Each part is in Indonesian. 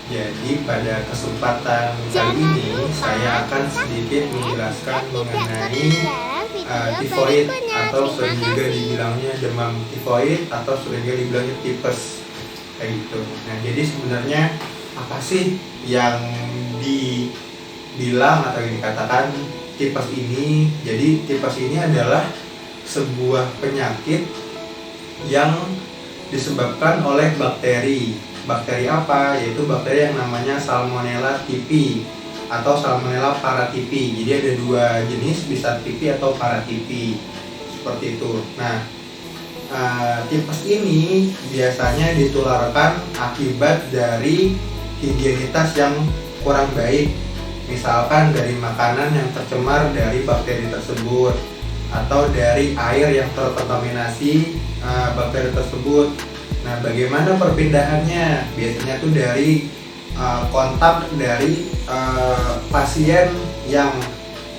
Jadi pada kesempatan kali ini saya akan sedikit menjelaskan mengenai tifoid atau sering juga dibilangnya demam tifoid atau sering juga dibilangnya tipes kayak gitu. Nah, jadi sebenarnya apa sih yang dibilang atau yang dikatakan tipes ini? Jadi tipes ini adalah sebuah penyakit yang disebabkan oleh bakteri. Bakteri apa? Yaitu bakteri yang namanya Salmonella typhi atau Salmonella paratyphi. Jadi ada dua jenis, bisa typhi atau paratyphi. Seperti itu. Nah, tipes ini biasanya ditularkan akibat dari higienitas yang kurang baik. Misalkan dari makanan yang tercemar dari bakteri tersebut atau dari air yang terkontaminasi bakteri tersebut. Nah, bagaimana perpindahannya? Biasanya tuh dari kontak dari pasien yang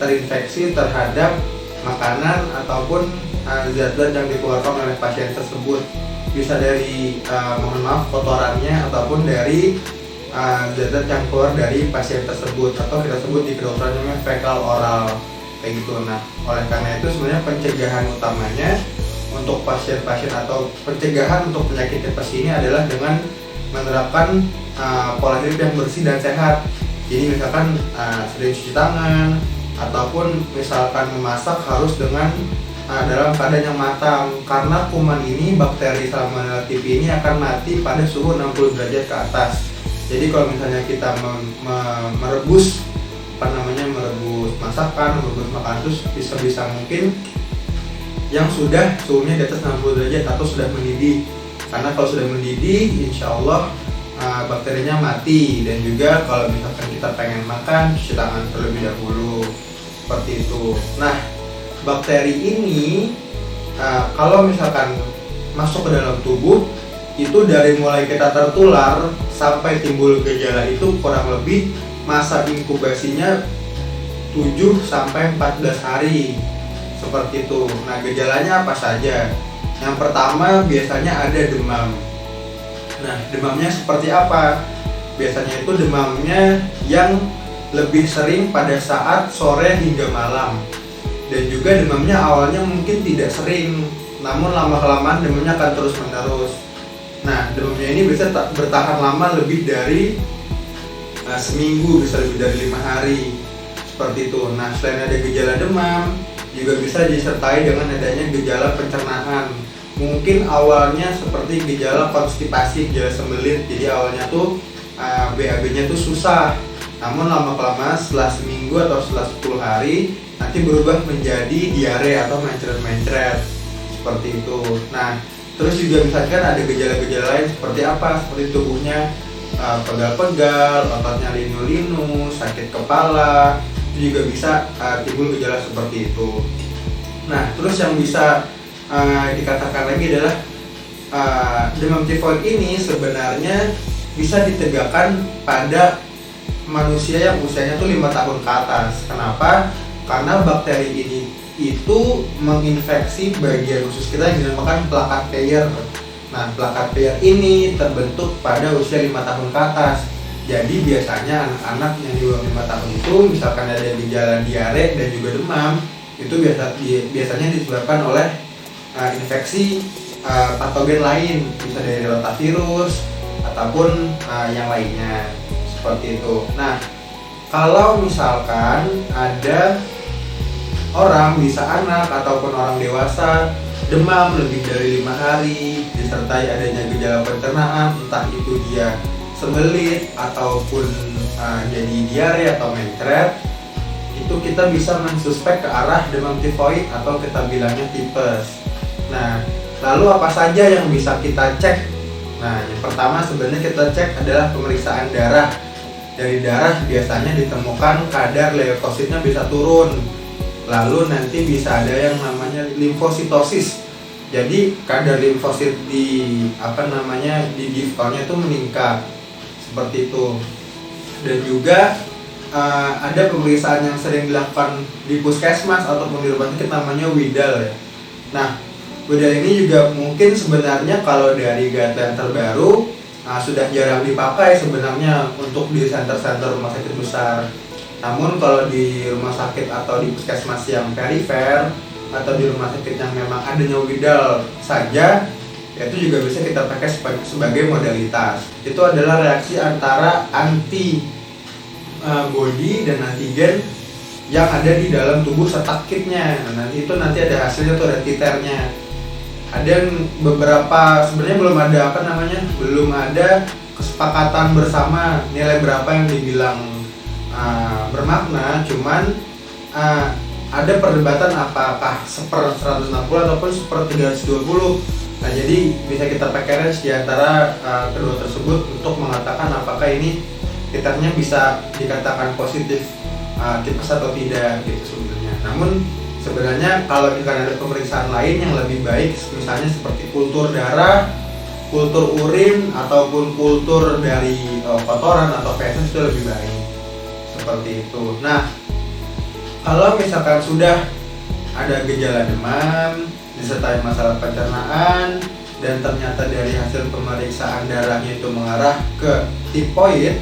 terinfeksi terhadap makanan ataupun zat-zat yang dikeluarkan oleh pasien tersebut. Bisa dari mohon maaf kotorannya ataupun dari zat-zat yang keluar dari pasien tersebut atau kita sebut di kedokteran namanya fekal oral kayak gitu. Nah, oleh karena itu sebenarnya pencegahan utamanya untuk pasien-pasien atau pencegahan untuk penyakit tipes ini adalah dengan menerapkan pola hidup yang bersih dan sehat. Jadi misalkan sering cuci tangan ataupun misalkan memasak harus dengan dalam keadaan yang matang, karena kuman ini, bakteri Salmonella typhi ini akan mati pada suhu 60 derajat ke atas. Jadi kalau misalnya kita merebus merebus masakan, merebus makanan itu bisa mungkin yang sudah suhunya di atas 60 derajat atau sudah mendidih. Karena kalau sudah mendidih, insya Allah bakterinya mati. Dan juga kalau misalkan kita pengen makan, cuci tangan terlebih dahulu. Seperti itu. Nah, bakteri ini kalau misalkan masuk ke dalam tubuh, itu dari mulai kita tertular sampai timbul gejala itu kurang lebih masa inkubasinya 7-14 hari. Seperti itu. Nah, gejalanya apa saja? Yang pertama biasanya ada demam. Nah, demamnya seperti apa? Biasanya itu demamnya yang lebih sering pada saat sore hingga malam. Dan juga demamnya awalnya mungkin tidak sering, namun lama-kelamaan demamnya akan terus-menerus. Nah, demamnya ini bisa bertahan lama lebih dari seminggu, bisa lebih dari 5 hari. Seperti itu. Nah, selain ada gejala demam, juga bisa disertai dengan adanya gejala pencernaan. Mungkin awalnya seperti gejala konstipasi, gejala sembelit. Jadi awalnya tuh BAB-nya tuh susah. Namun lama-kelamaan setelah seminggu atau setelah 10 hari nanti berubah menjadi diare atau mencret-mencret. Seperti itu. Nah, terus juga misalkan ada gejala-gejala lain seperti apa? Seperti tubuhnya pegal-pegal, ototnya linu-linu, sakit kepala. Itu juga bisa timbul gejala seperti itu. Nah, terus yang bisa dikatakan lagi adalah demam tifoid ini sebenarnya bisa ditegakkan pada manusia yang usianya tuh 5 tahun ke atas. Kenapa? Karena bakteri ini itu menginfeksi bagian usus kita yang dinamakan plakat Peyer. Nah, plakat Peyer ini terbentuk pada usia 5 tahun ke atas. Jadi biasanya anak-anak yang di bawah 5 tahun itu misalkan ada gejala diare dan juga demam, itu biasanya disebabkan oleh infeksi patogen lain, bisa dari rotavirus ataupun yang lainnya. Seperti itu. Nah, kalau misalkan ada orang, bisa anak ataupun orang dewasa, demam lebih dari 5 hari disertai adanya gejala pencernaan, entah itu dia sembelit ataupun jadi diare atau mencret, itu kita bisa mensuspek ke arah demam tifoid atau kita bilangnya tipes. Nah, lalu apa saja yang bisa kita cek? Nah, yang pertama sebenarnya kita cek adalah pemeriksaan darah. Dari darah biasanya ditemukan kadar leukositnya bisa turun. Lalu nanti bisa ada yang namanya limfositosis. Jadi kadar limfosit di giftnya itu meningkat. Seperti itu. Dan juga ada pemeriksaan yang sering dilakukan di puskesmas ataupun di rumah sakit namanya Widal ya. Nah, Widal ini juga mungkin sebenarnya kalau dari guideline terbaru sudah jarang dipakai sebenarnya untuk di center-center rumah sakit besar. Namun kalau di rumah sakit atau di puskesmas yang perifer atau di rumah sakit yang memang adanya widal saja, itu juga bisa kita pakai sebagai modalitas. Itu adalah reaksi antara antibody dan antigen yang ada di dalam tubuh serta kitnya. Nah, nanti ada hasilnya tuh, ada titernya. Ada yang beberapa sebenarnya belum ada kesepakatan bersama nilai berapa yang dibilang bermakna. Cuman ada perdebatan apakah 1/160 ataupun 1/320. Nah, jadi bisa kita pakai range di antara kedua tersebut untuk mengatakan apakah ini titernya bisa dikatakan positif tipes atau tidak gitu sebenarnya. Namun sebenarnya kalau misalkan ada pemeriksaan lain yang lebih baik, misalnya seperti kultur darah, kultur urin, ataupun kultur dari kotoran atau feses, itu lebih baik seperti itu. Nah, kalau misalkan sudah ada gejala demam disertai masalah pencernaan dan ternyata dari hasil pemeriksaan darahnya itu mengarah ke tipoid,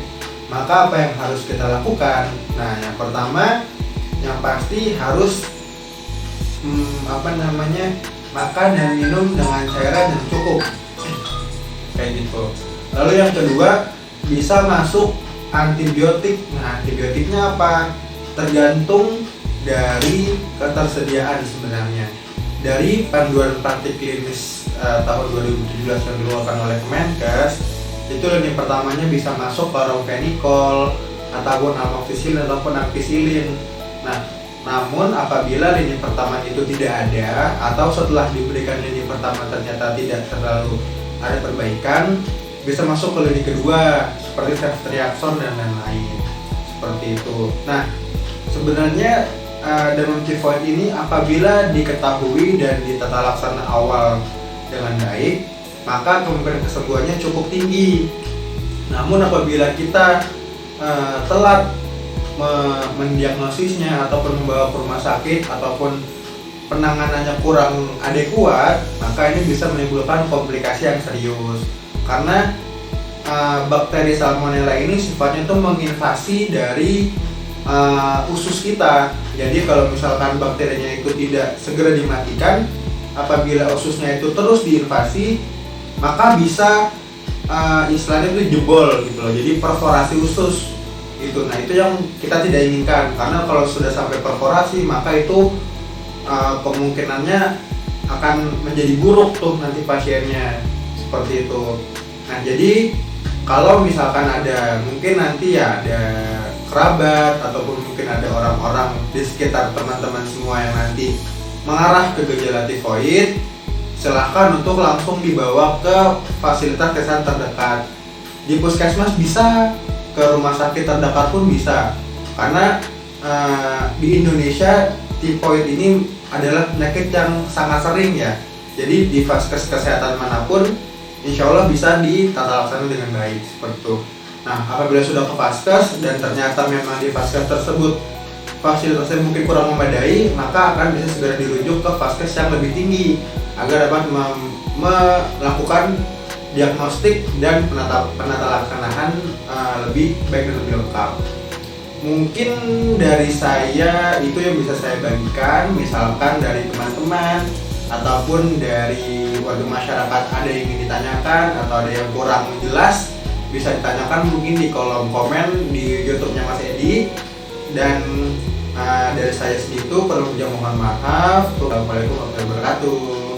maka apa yang harus kita lakukan? Nah, yang pertama yang pasti harus makan dan minum dengan cairan yang cukup kayak gitu. Lalu yang kedua, bisa masuk antibiotik. Nah, antibiotiknya apa? Tergantung dari ketersediaan sebenarnya. Dari panduan praktik klinis tahun 2017 yang dikeluarkan oleh Kemenkes, itu lini pertamanya bisa masuk chlorphenicol ataupun amoxicillin ataupun ampicillin. Nah, namun apabila lini pertama itu tidak ada atau setelah diberikan lini pertama ternyata tidak terlalu ada perbaikan, bisa masuk ke lini kedua seperti ceftriaxone dan lain-lain seperti itu. Nah, sebenarnya demam tifoid ini apabila diketahui dan ditata laksana awal dengan baik, maka kemungkinan kesembuhannya cukup tinggi. Namun apabila kita telat mendiagnosisnya ataupun membawa ke rumah sakit ataupun penanganannya kurang adekuat, maka ini bisa menimbulkan komplikasi yang serius. Karena bakteri salmonella ini sifatnya itu menginvasi dari usus kita. Jadi kalau misalkan bakterinya itu tidak segera dimatikan, apabila ususnya itu terus diinvasi, maka bisa istilahnya itu jebol gitu loh. Jadi perforasi usus itu. Nah, itu yang kita tidak inginkan, karena kalau sudah sampai perforasi maka itu kemungkinannya akan menjadi buruk tuh nanti pasiennya seperti itu. Nah, jadi kalau misalkan ada mungkin nanti ya ada kerabat ataupun mungkin ada orang-orang di sekitar teman-teman semua yang nanti mengarah ke gejala tifoid, silahkan untuk langsung dibawa ke fasilitas kesehatan terdekat. Di puskesmas bisa, ke rumah sakit terdekat pun bisa, karena di Indonesia tifoid ini adalah penyakit yang sangat sering ya. Jadi di vaskes kesehatan manapun insya Allah bisa ditata laksana dengan baik seperti itu. Nah, apabila sudah ke vaskes dan ternyata memang di vaskes tersebut fasilitasnya mungkin kurang memadai, maka akan bisa segera dirujuk ke vaskes yang lebih tinggi agar dapat melakukan diagnostik dan penata laksanaan lebih baik dan lebih lengkap. Mungkin dari saya itu yang bisa saya bagikan. Misalkan dari teman-teman ataupun dari warga masyarakat ada yang ingin ditanyakan atau ada yang kurang jelas, bisa ditanyakan mungkin di kolom komen di YouTube-nya Mas Edi. Dan dari saya segitu, mohon maaf. Assalamualaikum warahmatullahi wabarakatuh.